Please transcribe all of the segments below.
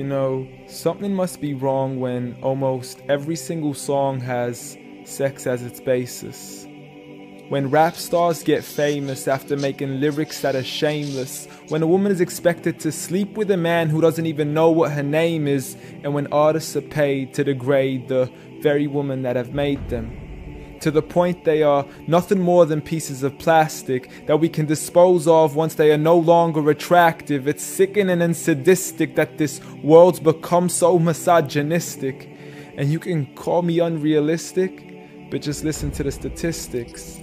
know, something must be wrong when almost every single song has sex as its basis. When rap stars get famous after making lyrics that are shameless. When a woman is expected to sleep with a man who doesn't even know what her name is. And when artists are paid to degrade the very women that have made them. To the point they are nothing more than pieces of plastic that we can dispose of once they are no longer attractive. It's sickening and sadistic that this world's become so misogynistic. And you can call me unrealistic, but just listen to the statistics.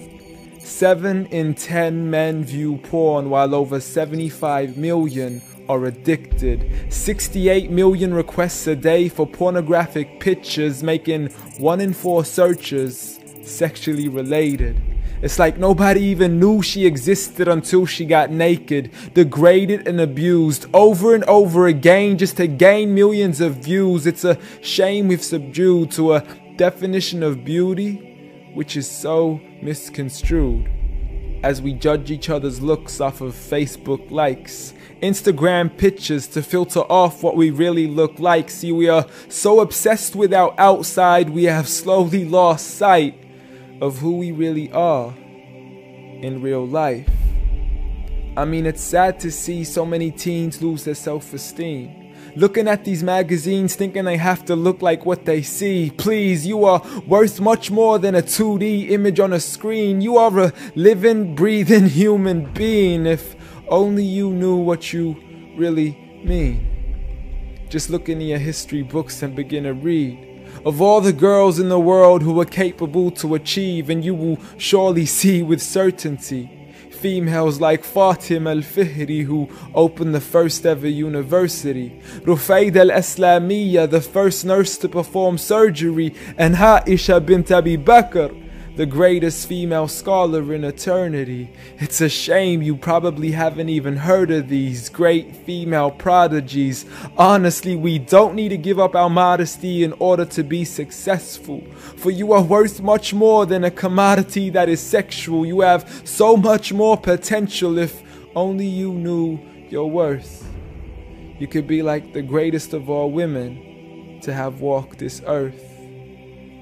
7 in 10 men view porn, while over 75 million are addicted. 68 million requests a day for pornographic pictures, making 1 in 4 searches sexually related. It's like nobody even knew she existed until she got naked, degraded and abused over and over again just to gain millions of views. It's a shame we've subdued to a definition of beauty which is so misconstrued, as we judge each other's looks off of Facebook likes, Instagram pictures to filter off what we really look like. See, we are so obsessed with our outside, we have slowly lost sight of who we really are in real life. I mean, it's sad to see so many teens lose their self-esteem. Looking at these magazines thinking they have to look like what they see. Please, you are worth much more than a 2D image on a screen. You are a living, breathing human being. If only you knew what you really mean. Just look into your history books and begin to read of all the girls in the world who are capable to achieve, and you will surely see with certainty females like Fatima al-Fihri, who opened the first ever university, Rufayda al-Islamiyya, the first nurse to perform surgery, and Aisha bint Abi Bakr, the greatest female scholar in eternity. It's a shame you probably haven't even heard of these great female prodigies. Honestly, we don't need to give up our modesty in order to be successful. For you are worth much more than a commodity that is sexual. You have so much more potential if only you knew your worth. You could be like the greatest of all women to have walked this earth,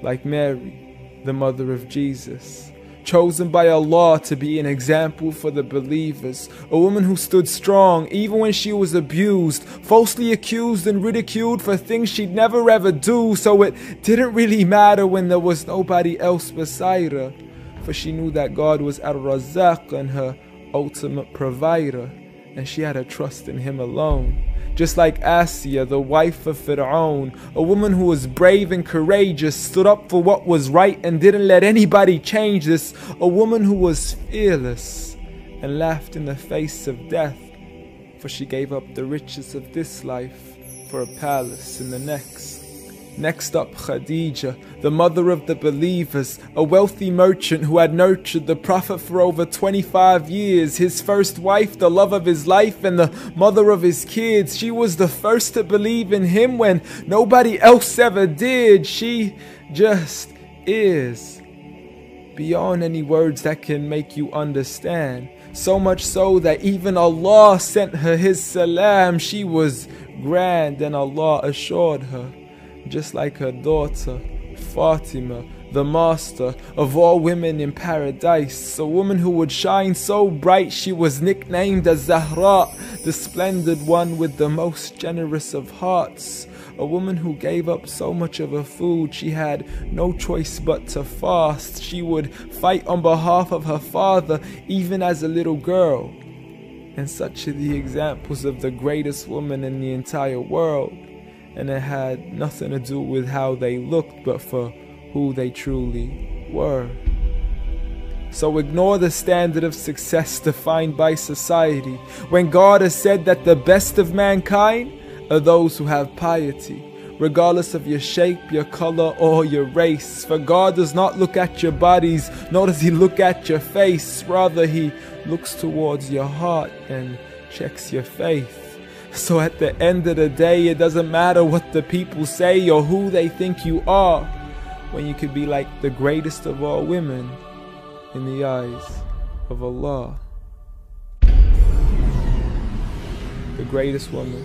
like Mary, the mother of Jesus, chosen by Allah to be an example for the believers, a woman who stood strong even when she was abused, falsely accused and ridiculed for things she'd never ever do, so it didn't really matter when there was nobody else beside her, for she knew that God was Ar-Razzaq and her ultimate provider, and she had a trust in Him alone. Just like Asiya, the wife of Fir'aun, a woman who was brave and courageous, stood up for what was right and didn't let anybody change this. A woman who was fearless and laughed in the face of death, for she gave up the riches of this life for a palace in the next. Next up, Khadija, the mother of the believers, a wealthy merchant who had nurtured the Prophet for over 25 years, his first wife, the love of his life, and the mother of his kids. She was the first to believe in him when nobody else ever did. She just is, beyond any words that can make you understand. So much so that even Allah sent her His salam. She was grand, and Allah assured her, just like her daughter, Fatima, the master of all women in paradise, a woman who would shine so bright she was nicknamed as Zahra, the splendid one with the most generous of hearts, a woman who gave up so much of her food she had no choice but to fast. She would fight on behalf of her father even as a little girl. And such are the examples of the greatest woman in the entire world. And it had nothing to do with how they looked, but for who they truly were. So ignore the standard of success defined by society, when God has said that the best of mankind are those who have piety, regardless of your shape, your color, or your race. For God does not look at your bodies, nor does He look at your face. Rather, He looks towards your heart and checks your faith. So at the end of the day, it doesn't matter what the people say or who they think you are, when you could be like the greatest of all women in the eyes of Allah. The greatest woman